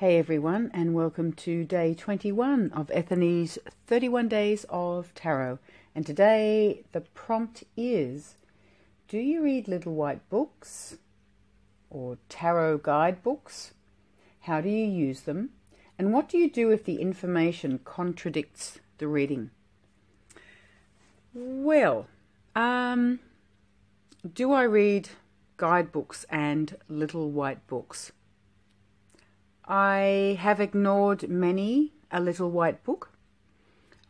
Hey everyone, and welcome to day 21 of Ethony's 31 Days of Tarot. And today the prompt is, do you read little white books or tarot guidebooks? How do you use them? And what do you do if the information contradicts the reading? Well, do I read guidebooks and little white books? I have ignored many a little white book.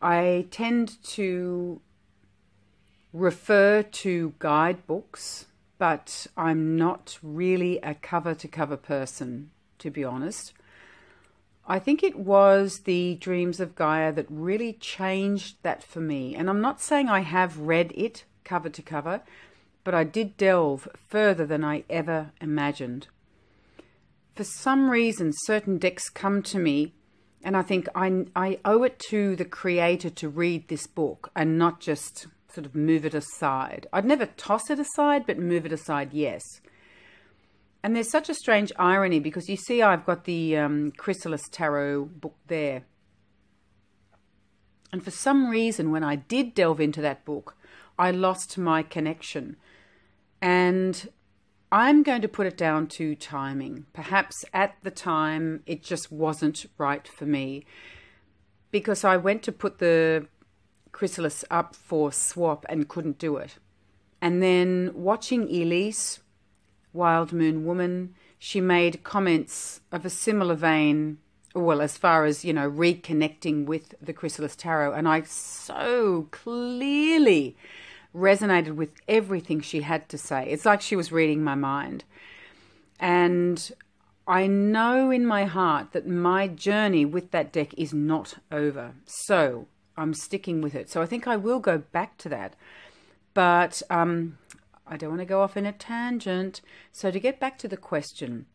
I tend to refer to guidebooks, but I'm not really a cover-to-cover person, to be honest. I think it was the Dreams of Gaia that really changed that for me. And I'm not saying I have read it cover to cover, but I did delve further than I ever imagined. For some reason, certain decks come to me and I think I owe it to the creator to read this book and not just sort of move it aside. I'd never toss it aside, but move it aside, yes. And there's such a strange irony because you see I've got the Chrysalis Tarot book there. And for some reason, when I did delve into that book, I lost my connection. And I'm going to put it down to timing. Perhaps at the time it just wasn't right for me because I went to put the Chrysalis up for swap and couldn't do it. And then watching Elise, Wild Moon Woman, she made comments of a similar vein, well, as far as, reconnecting with the Chrysalis Tarot. And I so clearly resonated with everything she had to say. It's like she was reading my mind. And I know in my heart that my journey with that deck is not over. So I'm sticking with it. So I think I will go back to that. But I don't want to go off in a tangent. So to get back to the question,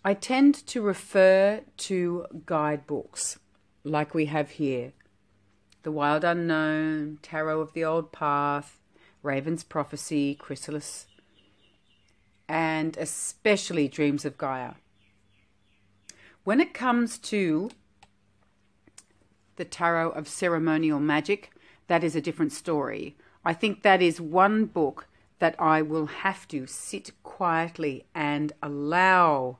I tend to refer to guidebooks like we have here. The Wild Unknown, Tarot of the Old Path, Raven's Prophecy, Chrysalis, and especially Dreams of Gaia. When it comes to the Tarot of Ceremonial Magic, that is a different story. I think that is one book that I will have to sit quietly and allow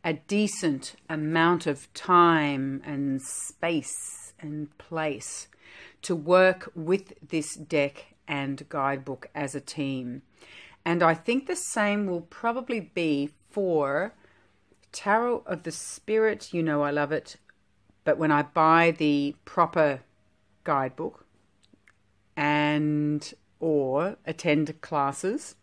a decent amount of time and space and place to work with this deck and guidebook as a team. And I think the same will probably be for Tarot of the Spirit. You know I love it. But when I buy the proper guidebook and or attend classes,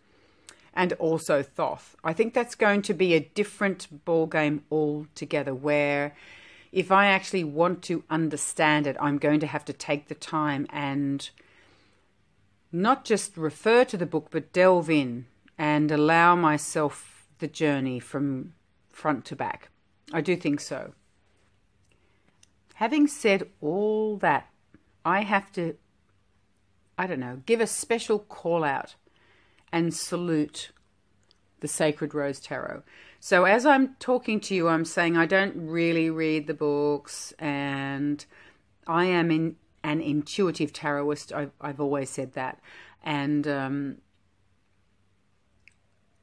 and also Thoth, I think that's going to be a different ball game altogether, where if I actually want to understand it, I'm going to have to take the time and not just refer to the book, but delve in and allow myself the journey from front to back. I do think so. Having said all that, I have to, give a special call out and salute the Sacred Rose Tarot. So as I'm talking to you, I'm saying I don't really read the books, and I am an intuitive tarotist. I've always said that. And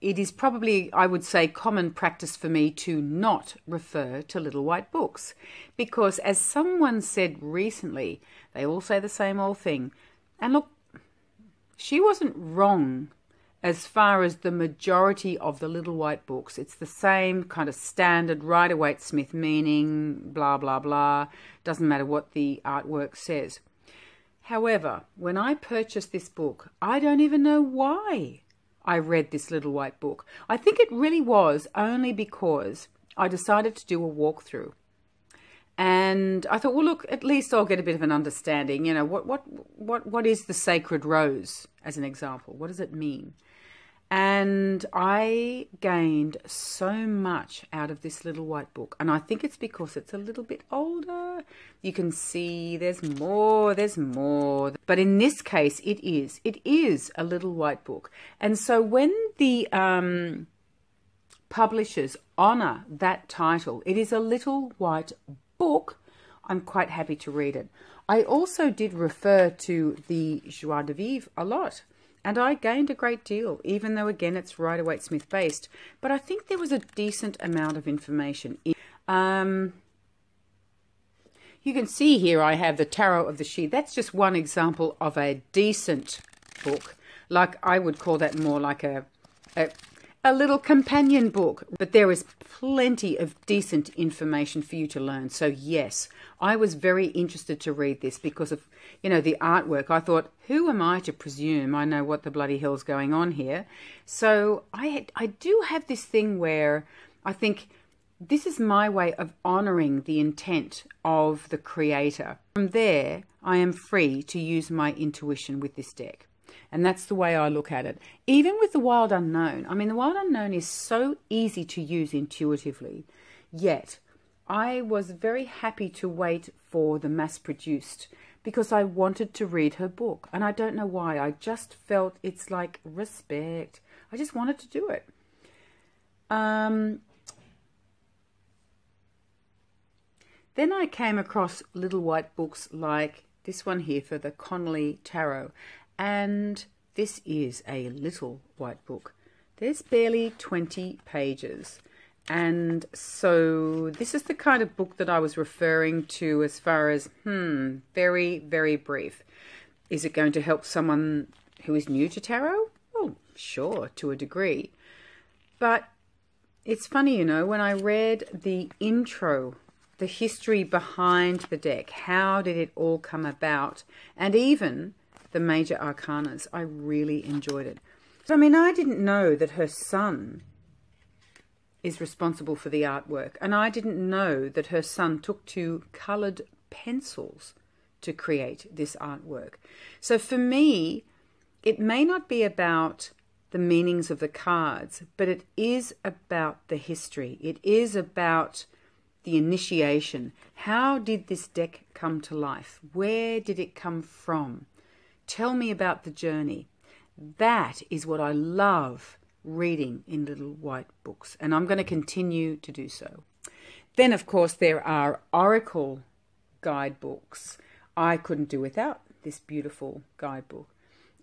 it is probably, I would say, common practice for me to not refer to little white books. Because as someone said recently, they all say the same old thing. And look, she wasn't wrong. As far as the majority of the little white books, it's the same kind of standard Rider-Waite-Smith meaning, blah, blah, blah. Doesn't matter what the artwork says. However, when I purchased this book, I don't even know why I read this little white book. I think it really was only because I decided to do a walkthrough. And I thought, well, look, at least I'll get a bit of an understanding. What is the Sacred Rose, as an example? What does it mean? And I gained so much out of this little white book. And I think it's because it's a little bit older. You can see there's more. But in this case, it is a little white book. And so when the publishers honour that title. It is a little white book. I'm quite happy to read it. I also did refer to the Joie de Vivre a lot, and I gained a great deal, even though, again, it's Rider-Waite-Smith based. But I think there was a decent amount of information. You can see here I have the Tarot of the She. That's just one example of a decent book. Like, I would call that more like a little companion book. But there is plenty of decent information for you to learn. So yes, I was very interested to read this because of, you know, the artwork. I thought, who am I to presume I know what the bloody hell's going on here? So I do have this thing where I think this is my way of honouring the intent of the creator. From there, I am free to use my intuition with this deck. And that's the way I look at it. Even with the Wild Unknown. I mean, the Wild Unknown is so easy to use intuitively. Yet, I was very happy to wait for the mass-produced because I wanted to read her book. And I don't know why. I just felt it's like respect. I just wanted to do it. Then I came across little white books like this one here for the Connolly Tarot. And this is a little white book. There's barely 20 pages. And so this is the kind of book that I was referring to as far as, very, very brief. Is it going to help someone who is new to tarot? Well, sure, to a degree. But it's funny, you know, when I read the intro, the history behind the deck, how did it all come about, and even the major arcanas, I really enjoyed it. So, I mean, I didn't know that her son is responsible for the artwork, and I didn't know that her son took to coloured pencils to create this artwork. So for me, it may not be about the meanings of the cards, but it is about the history. It is about the initiation. How did this deck come to life? Where did it come from? Tell me about the journey. That is what I love reading in little white books, and I'm going to continue to do so. Then, of course, there are oracle guidebooks. I couldn't do without this beautiful guidebook.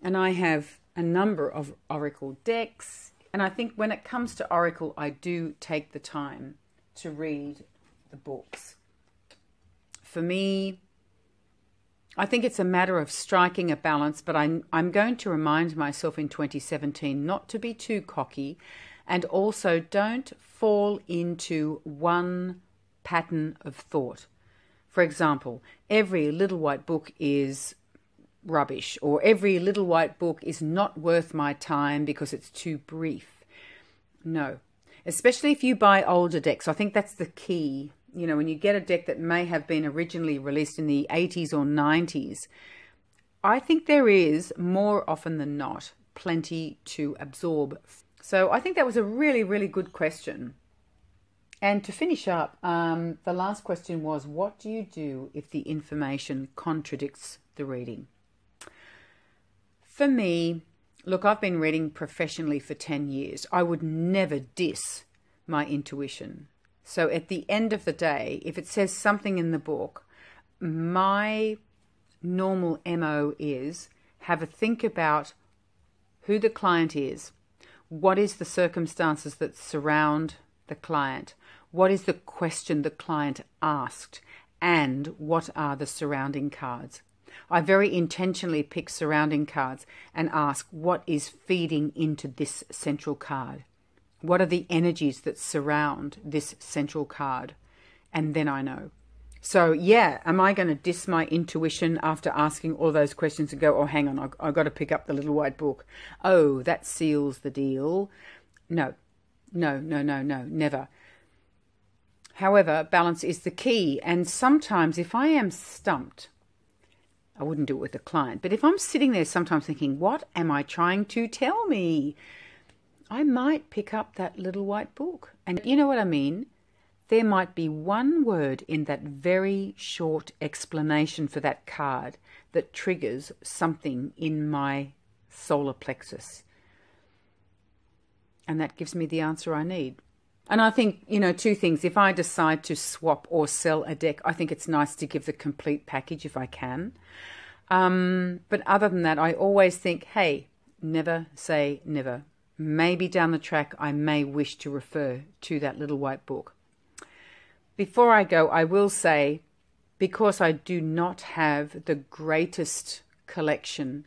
And I have a number of oracle decks, and I think when it comes to oracle, I do take the time to read the books. For me, I think it's a matter of striking a balance, but I'm going to remind myself in 2017 not to be too cocky, and also don't fall into one pattern of thought. For example, every little white book is rubbish, or every little white book is not worth my time because it's too brief. No, especially if you buy older decks. I think that's the key. You know, when you get a deck that may have been originally released in the 80s or 90s, I think there is, more often than not, plenty to absorb. So I think that was a really, really good question. And to finish up, the last question was, what do you do if the information contradicts the reading? For me, look, I've been reading professionally for 10 years. I would never diss my intuition. So at the end of the day, if it says something in the book, my normal MO is have a think about who the client is, what is the circumstances that surround the client, what is the question the client asked, and what are the surrounding cards. I very intentionally pick surrounding cards and ask what is feeding into this central card. What are the energies that surround this central card? And then I know. So, yeah, am I going to diss my intuition after asking all those questions and go, oh, hang on, I've got to pick up the little white book. Oh, that seals the deal. No, never. However, balance is the key. And sometimes if I am stumped, I wouldn't do it with a client, but if I'm sitting there sometimes thinking, what am I trying to tell me? I might pick up that little white book. And you know what I mean? There might be one word in that very short explanation for that card that triggers something in my solar plexus. And that gives me the answer I need. And I think, you know, two things. If I decide to swap or sell a deck, I think it's nice to give the complete package if I can. But other than that, I always think, hey, never say never. Maybe down the track, I may wish to refer to that little white book. Before I go, I will say, because I do not have the greatest collection,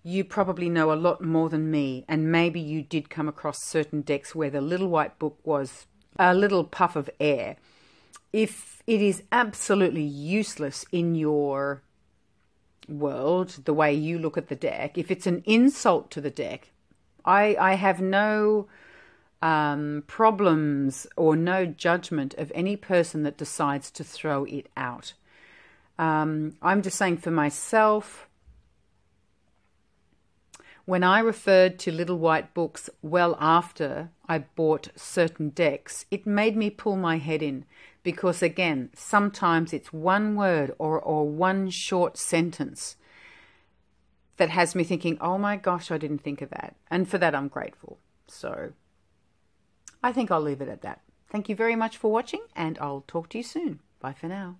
you probably know a lot more than me, and maybe you did come across certain decks where the little white book was a little puff of air. If it is absolutely useless in your world, the way you look at the deck, if it's an insult to the deck, I have no problems or no judgment of any person that decides to throw it out. I'm just saying for myself, when I referred to little white books well after I bought certain decks, it made me pull my head in because, again, sometimes it's one word or one short sentence that has me thinking, oh my gosh, I didn't think of that. And for that, I'm grateful. So I think I'll leave it at that. Thank you very much for watching, and I'll talk to you soon. Bye for now.